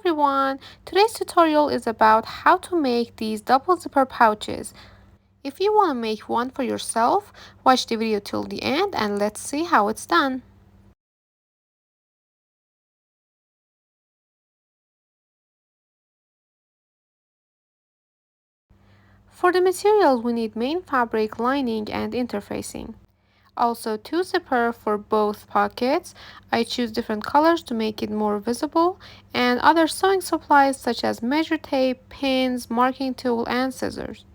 everyone! Today's tutorial is about how to make these double zipper pouches. If you want to make one for yourself, watch the video till the end and let's see how it's done. For the material, we need main fabric, lining, and interfacing. Also, two zipper for both pockets. I choose different colors to make it more visible, and other sewing supplies such as measure tape, pins, marking tool, and scissors.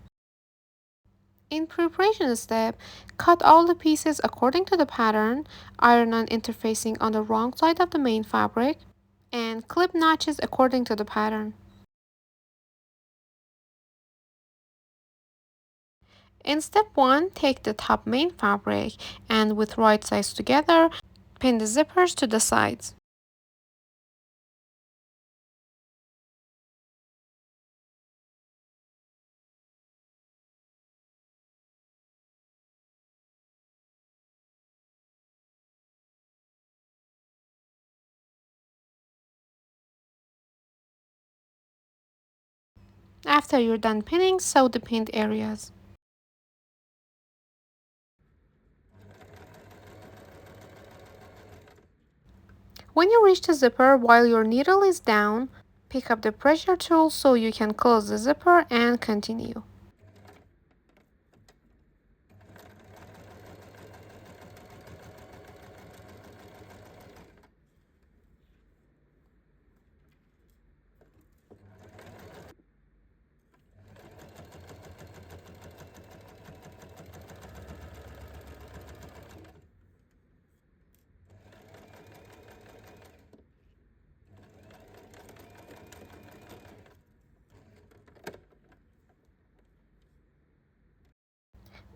In preparation step, cut all the pieces according to the pattern, iron on interfacing on the wrong side of the main fabric, and clip notches according to the pattern. In step 1, take the top main fabric and with right sides together, pin the zippers to the sides. After you're done pinning, sew the pinned areas. When you reach the zipper while your needle is down, pick up the pressure tool so you can close the zipper and continue.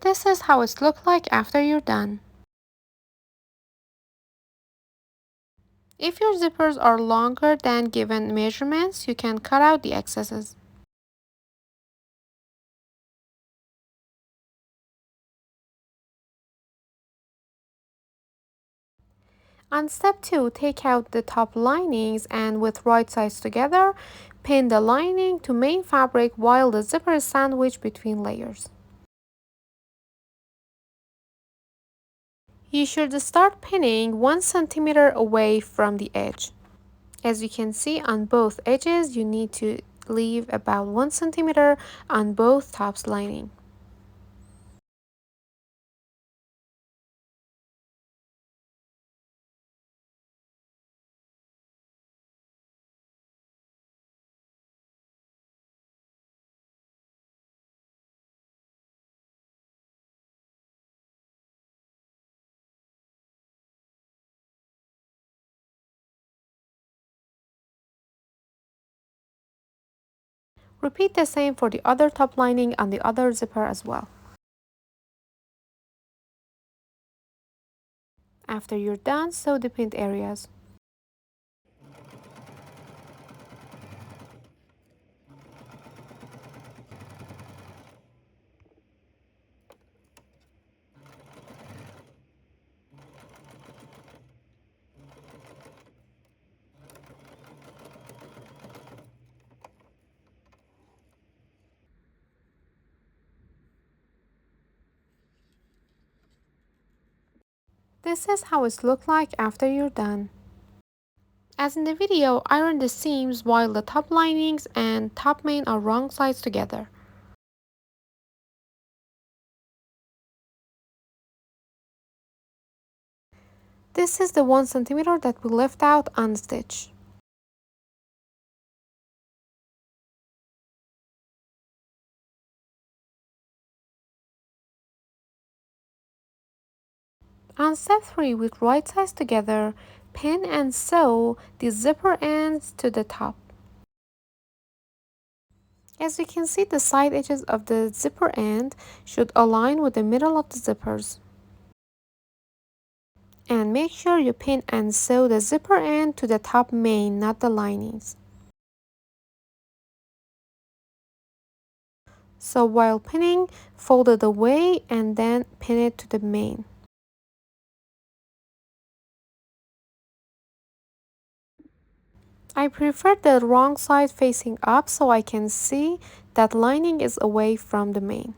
This is how it looks like after you're done. If your zippers are longer than given measurements, you can cut out the excesses. On step 2, take out the top linings and with right sides together, pin the lining to main fabric while the zipper is sandwiched between layers. You should start pinning 1 centimeter away from the edge. As you can see on both edges, you need to leave about 1 centimeter on both tops lining. Repeat the same for the other top lining on the other zipper as well. After you're done, sew the pinned areas. This is how it looks like after you're done. As in the video, iron the seams while the top linings and top main are wrong sides together. This is the 1 centimeter that we left out unstitched. On step 3, with right sides together, pin and sew the zipper ends to the top. As you can see, the side edges of the zipper end should align with the middle of the zippers. And make sure you pin and sew the zipper end to the top main, not the linings. So while pinning, fold it away and then pin it to the main. I prefer the wrong side facing up so I can see that lining is away from the main.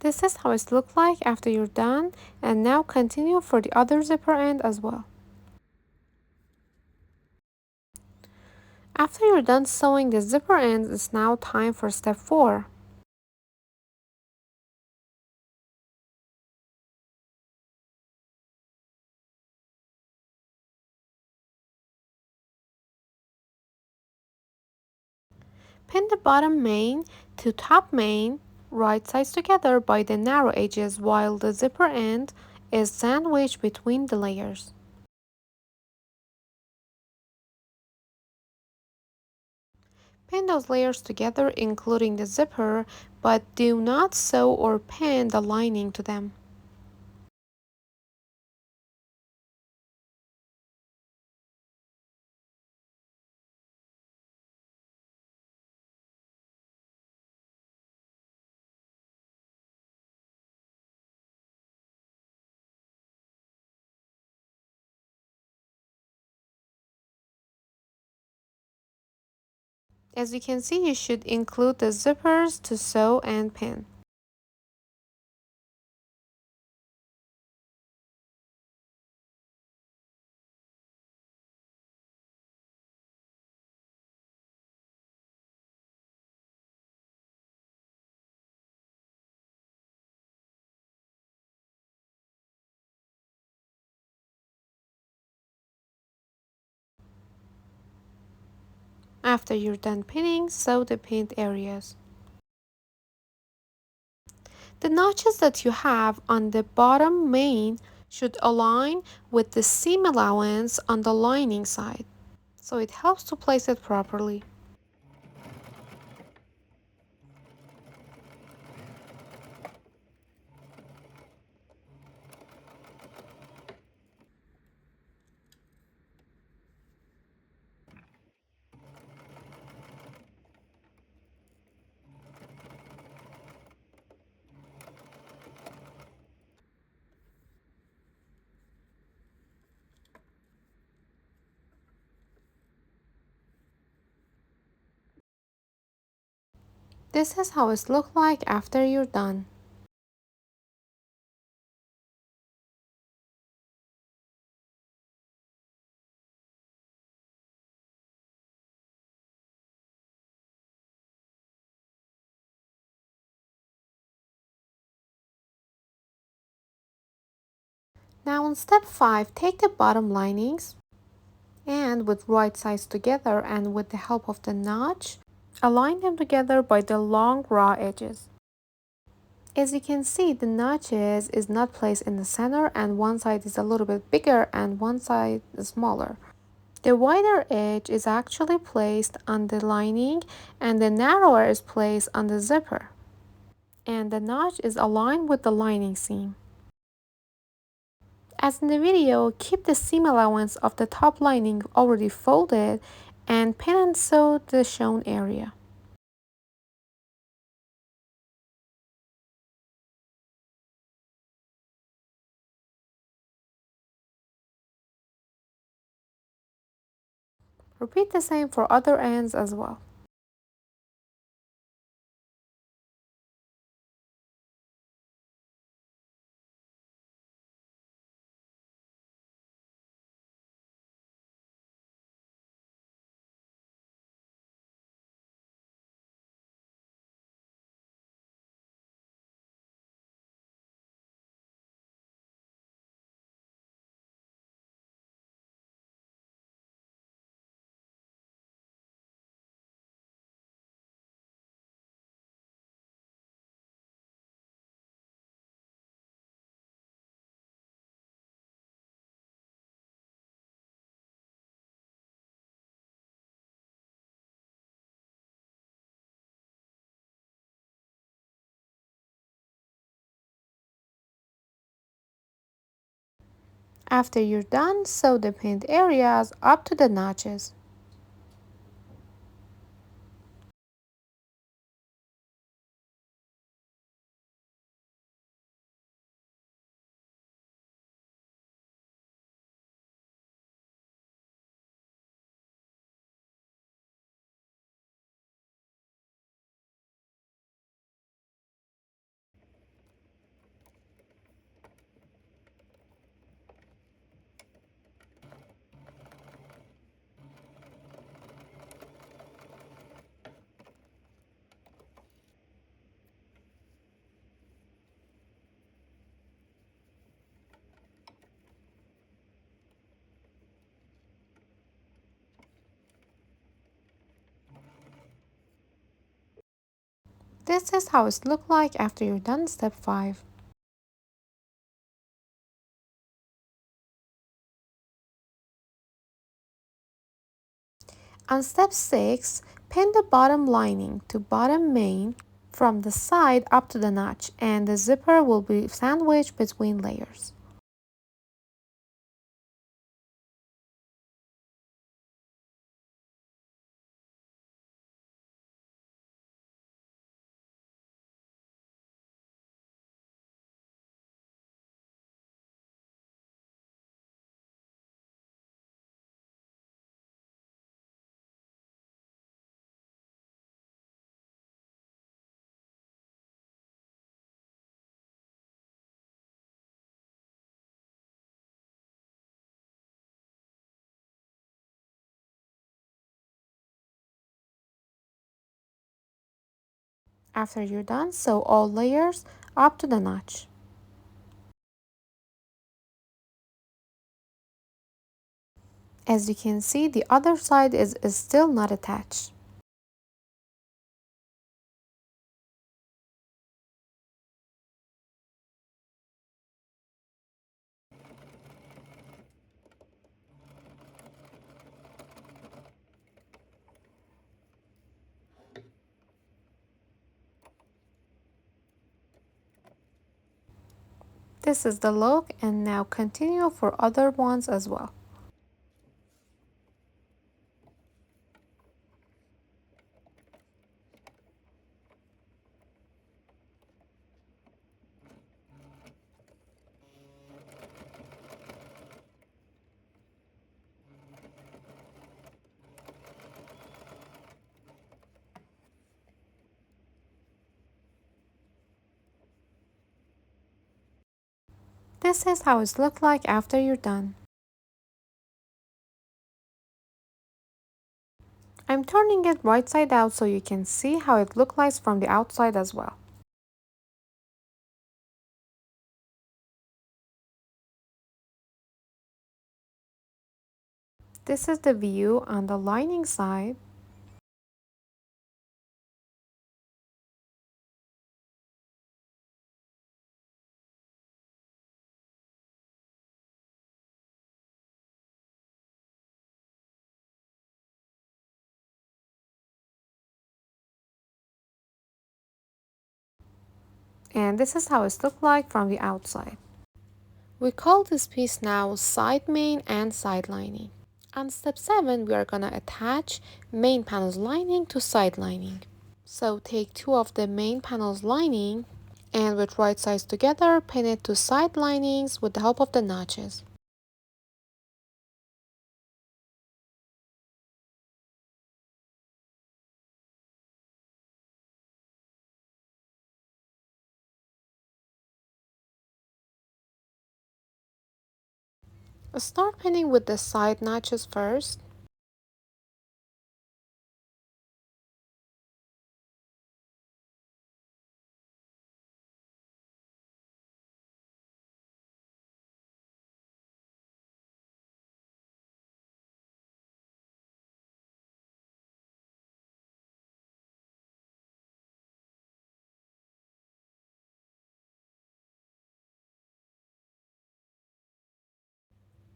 This is how it looks like after you're done, and now continue for the other zipper end as well. After you're done sewing the zipper ends, it's now time for step 4. Pin the bottom main to top main, right sides together by the narrow edges while the zipper end is sandwiched between the layers. Pin those layers together including the zipper, but do not sew or pin the lining to them. As you can see, you should include the zippers to sew and pin. After you're done pinning, sew the pinned areas. The notches that you have on the bottom main should align with the seam allowance on the lining side, so it helps to place it properly. This is how it looks like after you're done. Now on step 5, take the bottom linings and with right sides together and with the help of the notch, align them together by the long raw edges. As you can see, the notches is not placed in the center and one side is a little bit bigger and one side is smaller. The wider edge is actually placed on the lining and the narrower is placed on the zipper. And the notch is aligned with the lining seam. As in the video, keep the seam allowance of the top lining already folded and pin and sew the shown area. Repeat the same for other ends as well. After you're done, sew the pinned areas up to the notches. This is how it looks like after you're done step 5. On step 6, pin the bottom lining to bottom main from the side up to the notch, and the zipper will be sandwiched between layers. After you're done, sew all layers up to the notch. As you can see, the other side is still not attached. This is the look, and now continue for other ones as well. This is how it looks like after you're done. I'm turning it right side out so you can see how it looks like from the outside as well. This is the view on the lining side. And this is how it looks like from the outside. We call this piece now side main and side lining. On step 7, we are gonna attach main panel's lining to side lining. So take two of the main panel's lining and with right sides together, pin it to side linings with the help of the notches. Start pinning with the side notches first.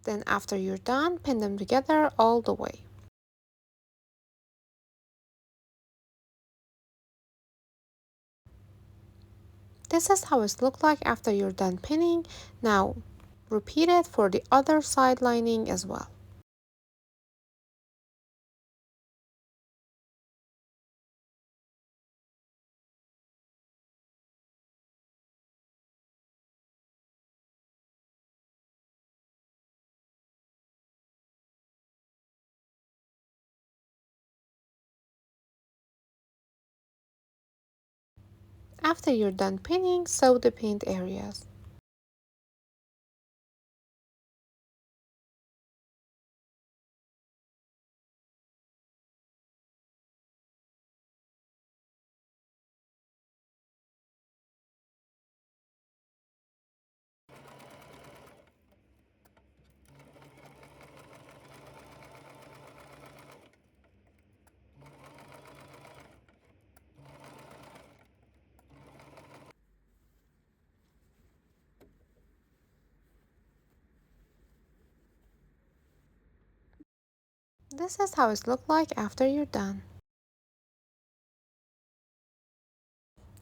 Then after you're done, pin them together all the way. This is how it looks like after you're done pinning. Now repeat it for the other side lining as well. After you're done pinning, sew the pinned areas. This is how it looks like after you're done.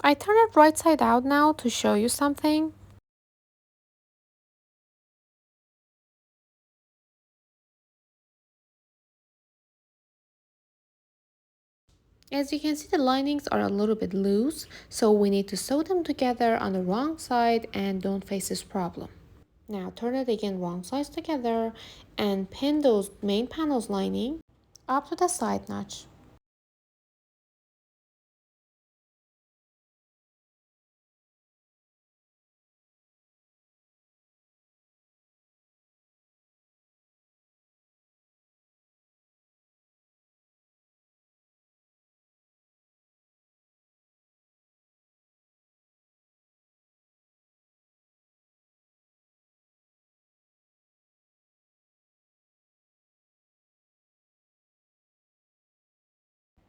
I turn it right side out now to show you something. As you can see, the linings are a little bit loose, so we need to sew them together on the wrong side and don't face this problem. Now turn it again wrong sides together and pin those main panels lining up to the side notch.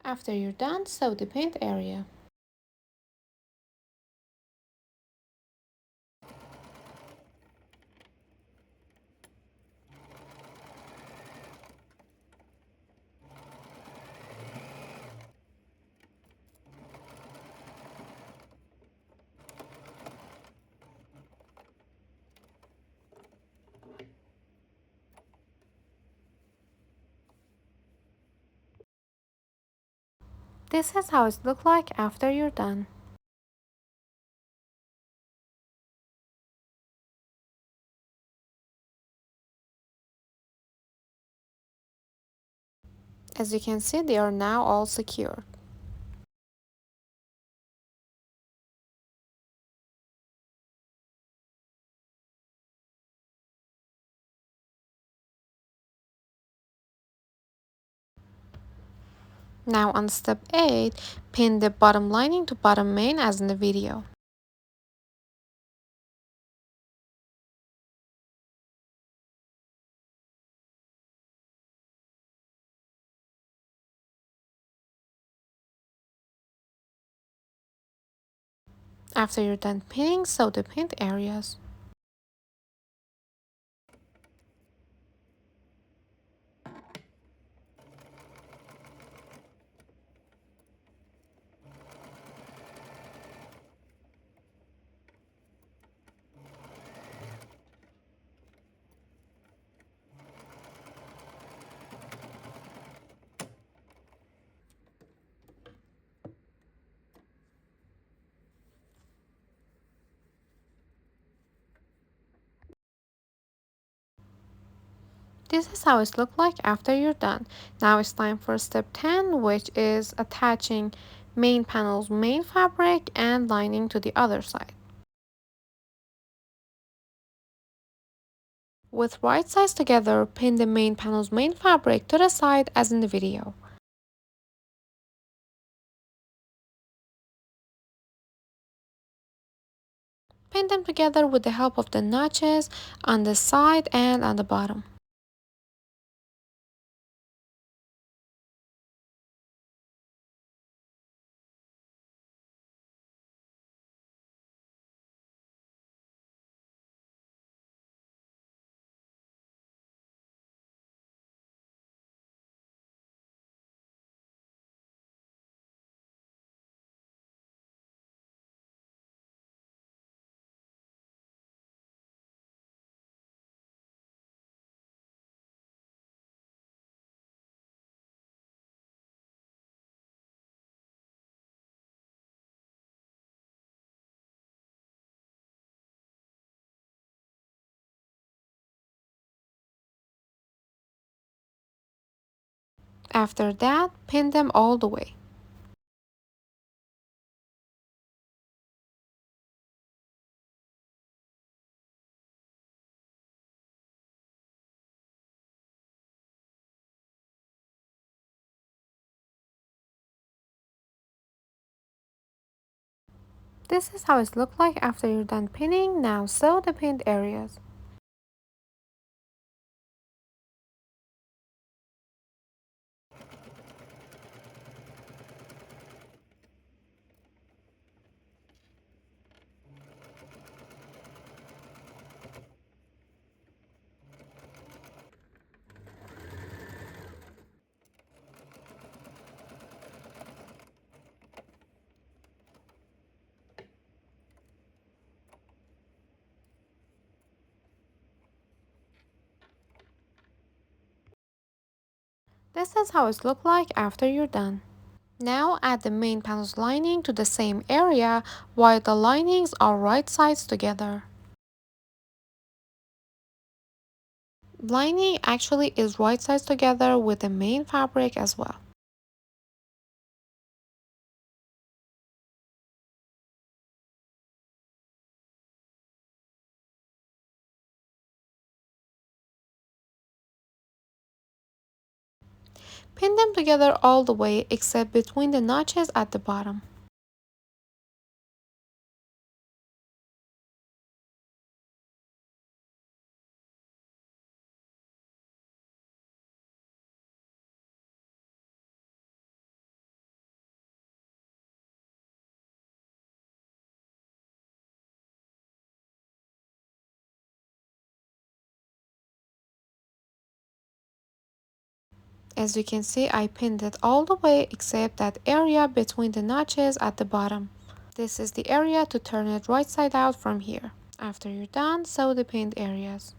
After you're done, sew the pinned area. This is how it looks like after you're done. As you can see, they are now all secured. Now on step 8, pin the bottom lining to bottom main as in the video. After you're done pinning, sew the pinned areas. This is how it looks like after you're done. Now it's time for step 10, which is attaching main panel's main fabric and lining to the other side. With right sides together, pin the main panel's main fabric to the side as in the video. Pin them together with the help of the notches on the side and on the bottom. After that, pin them all the way. This is how it looks like after you're done pinning. Now sew the pinned areas. This is how it looks like after you're done. Now add the main panel's lining to the same area while the linings are right sides together. Lining actually is right sides together with the main fabric as well. Pin them together all the way except between the notches at the bottom. As you can see, I pinned it all the way except that area between the notches at the bottom. This is the area to turn it right side out from here. After you're done, sew the pinned areas.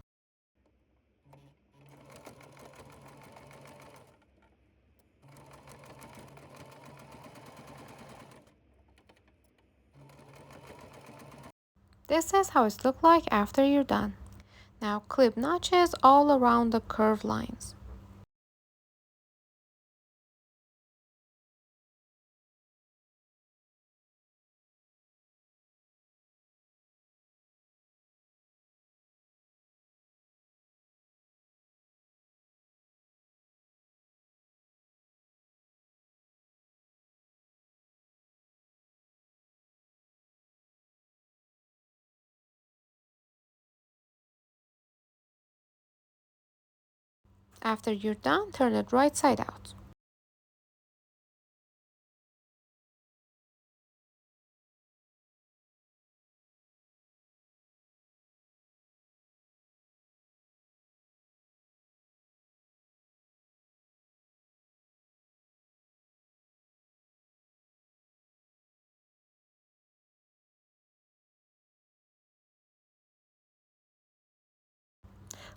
This is how it looks like after you're done. Now clip notches all around the curved lines. After you're done, turn it right side out.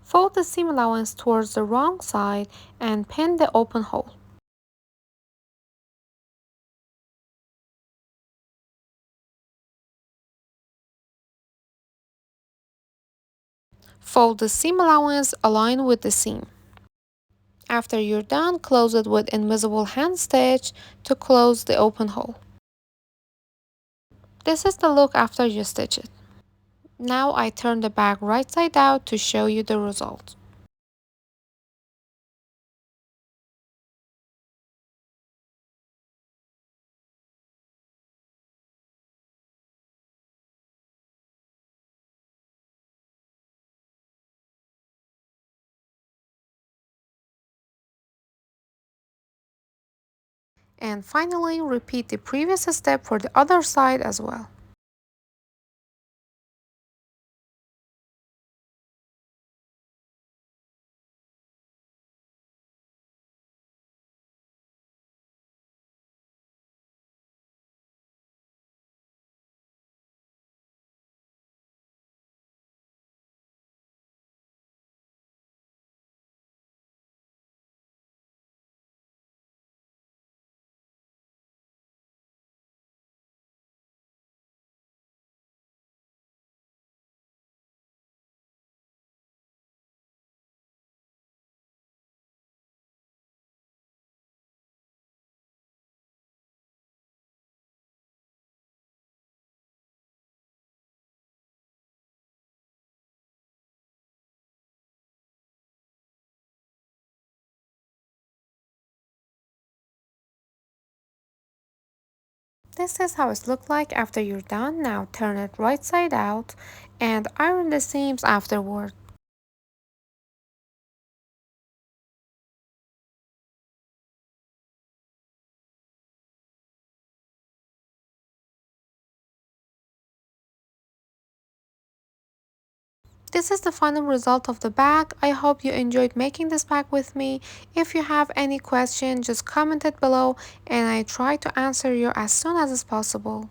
Fold the seam allowance towards the wrong side and pin the open hole. Fold the seam allowance aligned with the seam. After you're done, close it with invisible hand stitch to close the open hole. This is the look after you stitch it. Now I turn the bag right side out to show you the result. And finally, repeat the previous step for the other side as well. This is how it looks like after you're done. Now turn it right side out and iron the seams afterward. This is the final result of the bag. I hope you enjoyed making this bag with me. If you have any question, just comment it below and I try to answer you as soon as possible.